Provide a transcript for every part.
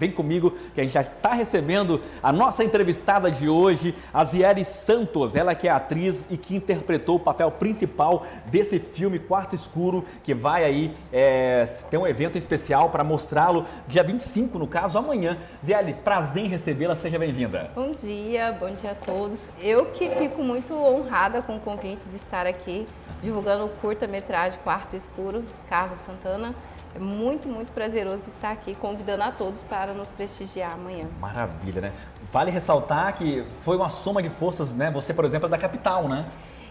Vem comigo que a gente já está recebendo a nossa entrevistada de hoje, a Ziele Santos. Ela que é atriz e que interpretou o papel principal desse filme Quarto Escuro, que vai aí ter um evento especial para mostrá-lo dia 25, no caso, amanhã. Ziele, prazer em recebê-la, seja bem-vinda. Bom dia a todos. Eu que fico muito honrada com o convite de estar aqui divulgando o curta-metragem Quarto Escuro, Carlos Santana. É muito, muito prazeroso estar aqui convidando a todos para nos prestigiar amanhã. Maravilha, né? Vale ressaltar que foi uma soma de forças, né? Você, por exemplo, é da capital, né?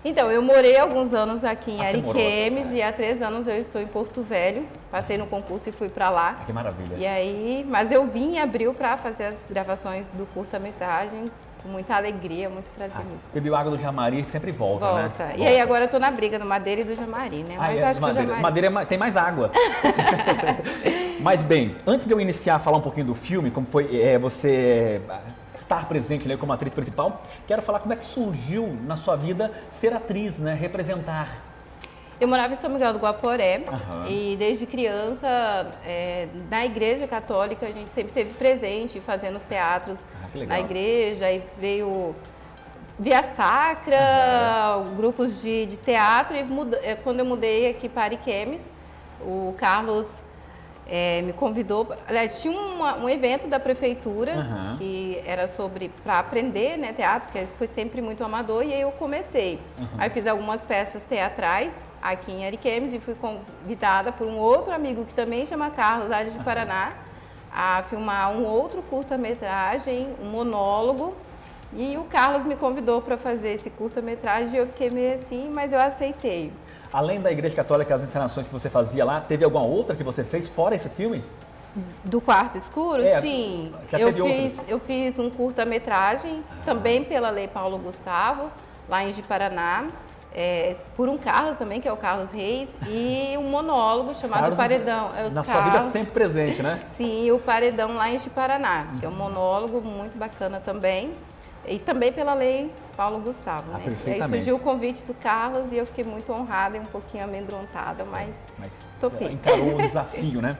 Então, eu morei alguns anos aqui em Ariquemes e há 3 anos eu estou em Porto Velho. Passei no concurso e fui para lá. Que maravilha. E aí, mas eu vim em abril para fazer as gravações do curta-metragem com muita alegria, muito prazer. Bebeu água do Jamari, sempre volta, né? Volta. E aí agora eu tô na briga do Madeira e do Jamari, né? Mas acho que o Jamari... Madeira tem mais água. Mas bem, antes de eu iniciar a falar um pouquinho do filme, como foi você estar presente, né, como atriz principal, quero falar como é que surgiu na sua vida ser atriz, né? Representar. Eu morava em São Miguel do Guaporé e desde criança, na igreja católica, a gente sempre esteve presente, fazendo os teatros na igreja, e veio Via Sacra, grupos de teatro, e quando eu mudei aqui para Ariquemes, o Carlos me convidou, aliás, tinha um evento da prefeitura que era para aprender, né, teatro, porque foi sempre muito amador, e aí eu comecei. Aí fiz algumas peças teatrais aqui em Ariquemes e fui convidada por um outro amigo que também chama Carlos, lá de Paraná, a filmar um outro curta-metragem, um monólogo, e o Carlos me convidou para fazer esse curta-metragem e eu fiquei meio assim, mas eu aceitei. Além da Igreja Católica, as encenações que você fazia lá, teve alguma outra que você fez fora esse filme? Do Quarto Escuro? Sim. Eu fiz um curta-metragem, também pela Lei Paulo Gustavo, lá em Ji-Paraná, por um Carlos também, que é o Carlos Reis, e um monólogo chamado Paredão. Sua vida sempre presente, né? Sim, o Paredão lá em Ji-Paraná, que é um monólogo muito bacana também. E também pela Lei Paulo Gustavo, né? E aí surgiu o convite do Carlos e eu fiquei muito honrada e um pouquinho amedrontada, mas topei. Encarou o desafio, né?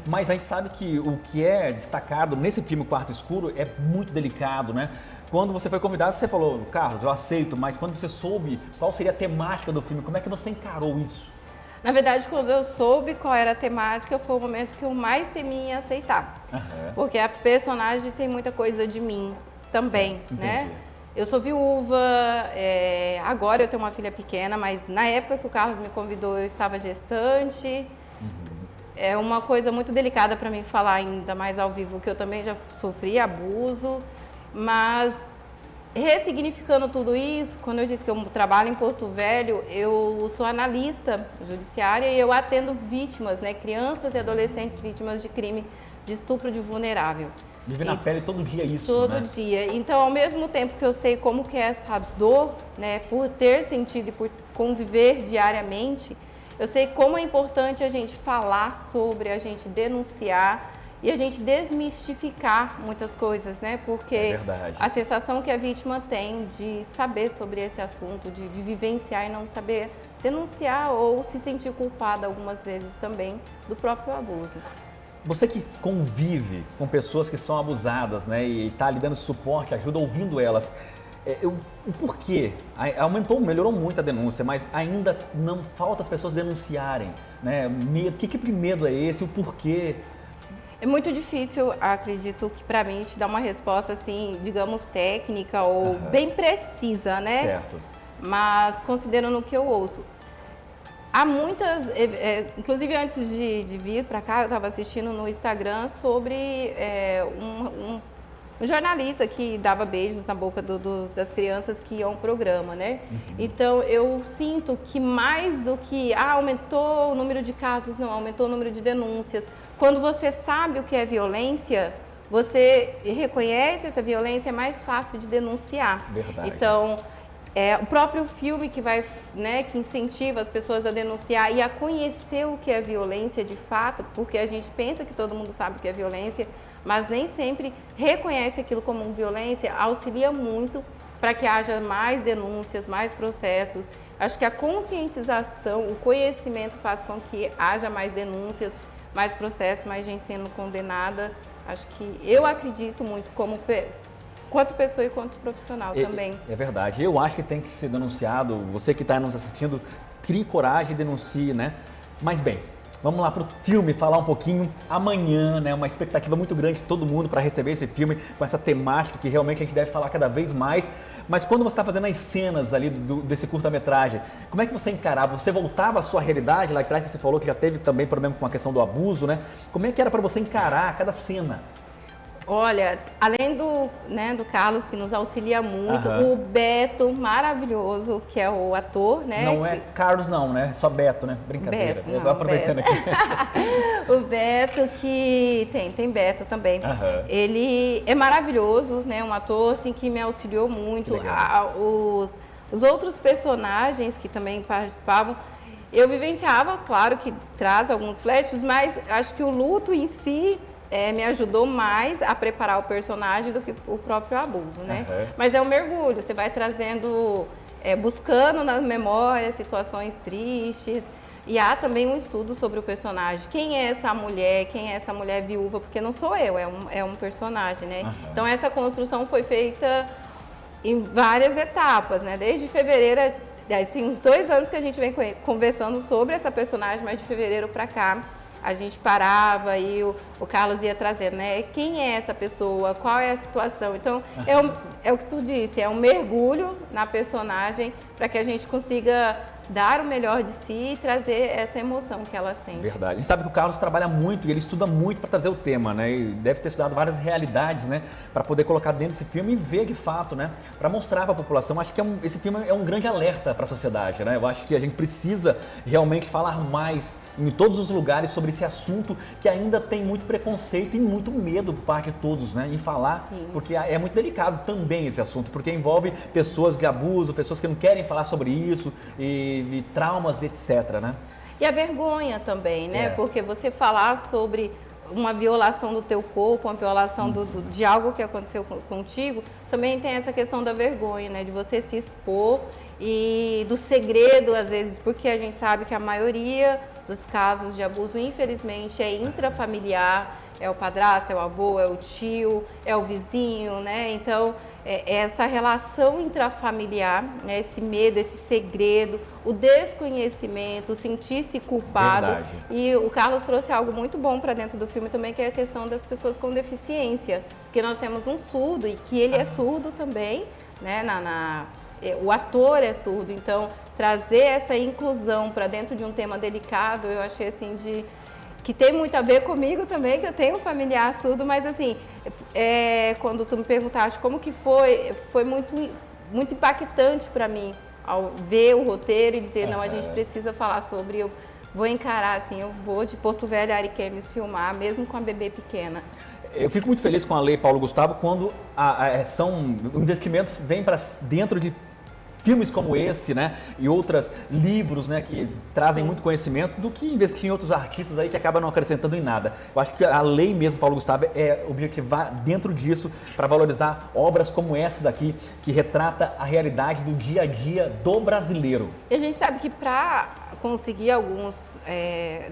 Mas a gente sabe que o que é destacado nesse filme Quarto Escuro é muito delicado, né? Quando você foi convidado, você falou, Carlos, eu aceito, mas quando você soube qual seria a temática do filme, como é que você encarou isso? Na verdade, quando eu soube qual era a temática, foi o momento que eu mais temia em aceitar. Porque a personagem tem muita coisa de mim também, né? Eu sou viúva, agora eu tenho uma filha pequena, mas na época que o Carlos me convidou eu estava gestante. É uma coisa muito delicada para mim falar, ainda mais ao vivo, que eu também já sofri abuso, mas ressignificando tudo isso, quando eu disse que eu trabalho em Porto Velho, eu sou analista judiciária e eu atendo vítimas, né? Crianças e adolescentes vítimas de crime de estupro de vulnerável. Vive na pele todo dia isso, todo dia. Então, ao mesmo tempo que eu sei como que é essa dor, né, por ter sentido e por conviver diariamente, eu sei como é importante a gente falar sobre, a gente denunciar e a gente desmistificar muitas coisas, né? Porque a sensação que a vítima tem de saber sobre esse assunto, de vivenciar e não saber denunciar ou se sentir culpada algumas vezes também do próprio abuso. Você que convive com pessoas que são abusadas, né, e está lhe dando suporte, ajuda, ouvindo elas, o porquê? Melhorou muito a denúncia, mas ainda não falta as pessoas denunciarem, né? Que medo é esse? O porquê? É muito difícil, acredito que para mim, te dar uma resposta assim, digamos, técnica ou bem precisa, né? Certo. Mas considerando o que eu ouço. Há muitas, inclusive antes de vir para cá, eu estava assistindo no Instagram sobre um jornalista que dava beijos na boca das crianças que iam ao programa, né? Então, eu sinto que mais do que aumentou o número de casos, não, aumentou o número de denúncias. Quando você sabe o que é violência, você reconhece essa violência, é mais fácil de denunciar. Verdade. Então, o próprio filme que vai, né, que incentiva as pessoas a denunciar e a conhecer o que é violência de fato, porque a gente pensa que todo mundo sabe o que é violência, mas nem sempre reconhece aquilo como violência, auxilia muito para que haja mais denúncias, mais processos. Acho que a conscientização, o conhecimento faz com que haja mais denúncias, mais processos, mais gente sendo condenada Acho que eu acredito muito quanto pessoa e quanto profissional também. É verdade. Eu acho que tem que ser denunciado. Você que está nos assistindo, crie coragem e denuncie, né? Mas bem, vamos lá para o filme, falar um pouquinho. Amanhã, né? Uma expectativa muito grande de todo mundo para receber esse filme com essa temática que realmente a gente deve falar cada vez mais. Mas quando você está fazendo as cenas ali desse curta-metragem, como é que você encarava? Você voltava à sua realidade lá atrás, que você falou que já teve também problema com a questão do abuso, né? Como é que era para você encarar cada cena? Olha, além do Carlos, que nos auxilia muito, o Beto, maravilhoso, que é o ator, né? Não é Carlos não, né? Só Beto, né? Brincadeira. Beto, eu tô aproveitando Beto. aqui. O Beto, que tem Beto também. Ele é maravilhoso, né? Um ator, assim, que me auxiliou muito. Os outros personagens que também participavam, eu vivenciava, claro que traz alguns flashes, mas acho que o luto em si me ajudou mais a preparar o personagem do que o próprio abuso, né? Mas é um mergulho, você vai trazendo, buscando nas memórias situações tristes. E há também um estudo sobre o personagem. Quem é essa mulher viúva? Porque não sou eu, é um personagem, né? Então essa construção foi feita em várias etapas, né? Desde fevereiro, aliás, tem uns 2 anos que a gente vem conversando sobre essa personagem, mas de fevereiro para cá a gente parava e o Carlos ia trazendo, né? Quem é essa pessoa? Qual é a situação? Então, é o que tu disse, é um mergulho na personagem para que a gente consiga dar o melhor de si e trazer essa emoção que ela sente. Verdade. A gente sabe que o Carlos trabalha muito e ele estuda muito para trazer o tema, né? E deve ter estudado várias realidades, né? Para poder colocar dentro desse filme e ver de fato, né? Para mostrar para a população. Acho que esse filme é um grande alerta para a sociedade, né? Eu acho que a gente precisa realmente falar mais em todos os lugares sobre esse assunto que ainda tem muito preconceito e muito medo por parte de todos, né? Em falar, porque é muito delicado também esse assunto, porque envolve pessoas de abuso, pessoas que não querem falar sobre isso e traumas, etc, né? E a vergonha também, né? Porque você falar sobre uma violação do teu corpo, uma violação de algo que aconteceu contigo, também tem essa questão da vergonha, né? De você se expor e do segredo, às vezes, porque a gente sabe que a maioria dos casos de abuso, infelizmente, é intrafamiliar, é o padrasto, é o avô, é o tio, é o vizinho, né? Então, essa relação intrafamiliar, né? Esse medo, esse segredo, o desconhecimento, o sentir-se culpado. Verdade. E o Carlos trouxe algo muito bom para dentro do filme também, que é a questão das pessoas com deficiência, porque nós temos um surdo e que ele é surdo também, né? O ator é surdo, então trazer essa inclusão para dentro de um tema delicado, eu achei assim que tem muito a ver comigo também, que eu tenho um familiar surdo, mas assim, quando tu me perguntaste como que foi muito, muito impactante para mim ao ver o roteiro e dizer, não, a gente precisa falar sobre, eu vou encarar assim, eu vou de Porto Velho a Ariquemes filmar, mesmo com a bebê pequena. Eu fico muito feliz com a Lei Paulo Gustavo quando são investimentos vêm para dentro de filmes como esse, né, e outros livros, né, que trazem muito conhecimento, do que investir em outros artistas aí que acabam não acrescentando em nada. Eu acho que a lei mesmo, Paulo Gustavo, é objetivar dentro disso para valorizar obras como essa daqui, que retrata a realidade do dia a dia do brasileiro. E a gente sabe que para conseguir alguns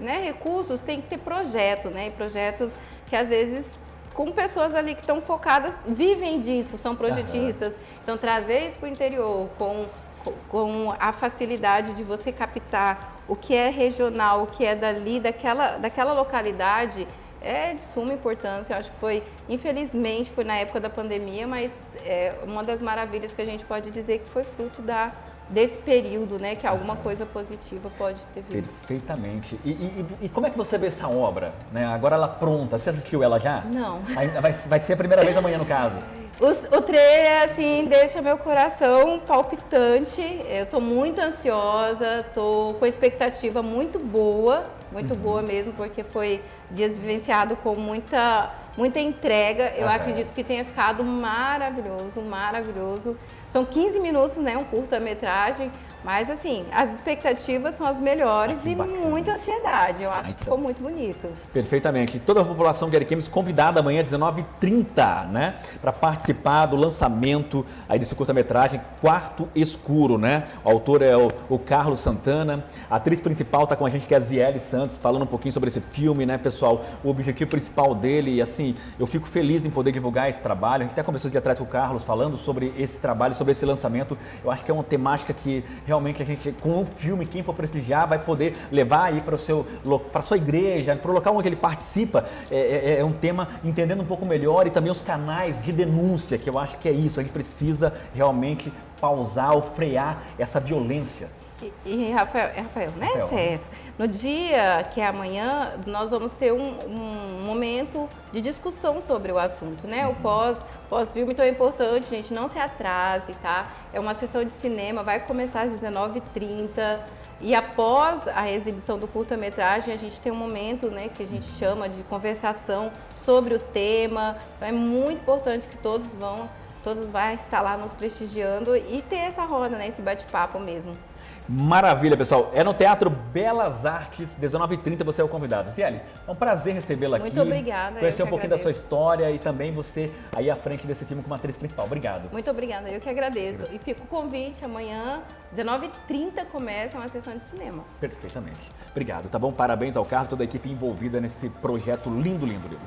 recursos tem que ter projeto, né, e projetos que às vezes com pessoas ali que estão focadas, vivem disso, são projetistas. Então, trazer isso para o interior com a facilidade de você captar o que é regional, o que é dali, daquela localidade, é de suma importância. Eu acho que infelizmente, foi na época da pandemia, mas é uma das maravilhas que a gente pode dizer que foi fruto desse período, né, que alguma coisa positiva pode ter vindo. Perfeitamente. E como é que você vê essa obra, né? Agora ela pronta, você assistiu ela já? Não. Vai ser a primeira vez amanhã, no caso? O trailer, assim, deixa meu coração palpitante. Eu tô muito ansiosa, tô com expectativa muito boa mesmo, porque foi dias vivenciado com muita entrega. Eu acredito que tenha ficado maravilhoso, maravilhoso. São 15 minutos, né, um curta-metragem, mas assim, as expectativas são as melhores e muita ansiedade. Eu acho que ficou muito bonito. Perfeitamente. Toda a população de Ariquemes convidada amanhã às 19h30, né, para participar do lançamento aí desse curta-metragem Quarto Escuro, né? O autor é o Carlos Santana, a atriz principal está com a gente, que é a Ziele Santos, falando um pouquinho sobre esse filme, né? Pessoal pessoal, o objetivo principal dele. E assim, eu fico feliz em poder divulgar esse trabalho. A gente até começou de atrás com o Carlos falando sobre esse trabalho, sobre esse lançamento. Eu acho que é uma temática que realmente a gente, com o filme, quem for prestigiar, vai poder levar aí para a sua igreja, para o local onde ele participa. É um tema entendendo um pouco melhor, e também os canais de denúncia, que eu acho que é isso. A gente precisa realmente pausar ou frear essa violência. E Rafael, né? Certo. No dia que é amanhã, nós vamos ter um momento de discussão sobre o assunto, né? O pós-filme, então é importante, gente, não se atrase, tá? É uma sessão de cinema, vai começar às 19h30 e após a exibição do curta-metragem, a gente tem um momento, né, que a gente chama de conversação sobre o tema. Então é muito importante que todos vão estar lá nos prestigiando e ter essa roda, né, esse bate-papo mesmo. Maravilha, pessoal. É no Teatro Belas Artes, 19h30, você é o convidado. Ciele, é um prazer recebê-la aqui. Muito obrigada. Conhecer um pouquinho da sua história e também você aí à frente desse filme como atriz principal. Obrigado. Muito obrigada, eu que agradeço. E fica o convite, amanhã, 19h30, começa uma sessão de cinema. Perfeitamente. Obrigado, tá bom? Parabéns ao Carlos, toda a equipe envolvida nesse projeto lindo, lindo, lindo.